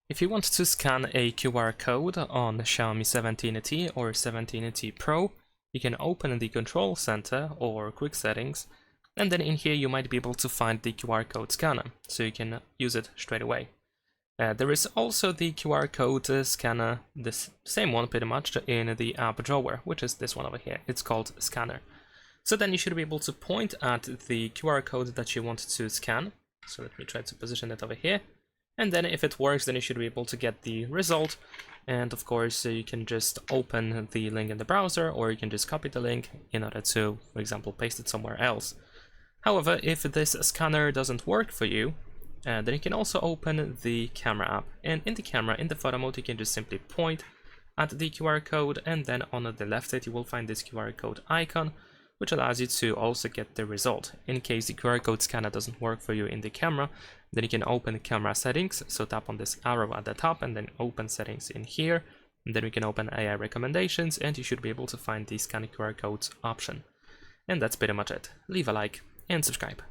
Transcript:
If you want to scan a QR code on Xiaomi 17T or 17T Pro, you can open the control center or quick settings, and then in here you might be able to find the QR code scanner, so you can use it straight away. There is also the QR code scanner, this same one pretty much, in the app drawer, which is this one over here. It's called Scanner. So then you should be able to point at the QR code that you want to scan. So let me try to position it over here. And then if it works, then you should be able to get the result. And of course, you can just open the link in the browser, or you can just copy the link in order to, for example, paste it somewhere else. However, if this scanner doesn't work for you, then you can also open the camera app. And in the camera, in the photo mode, you can just simply point at the QR code, and then on the left side, you will find this QR code icon, which allows you to also get the result. In case the QR code scanner doesn't work for you in the camera, then you can open camera settings. So tap on this arrow at the top and then open settings in here. And then we can open AI recommendations, and you should be able to find the scan QR codes option. And that's pretty much it. Leave a like and subscribe.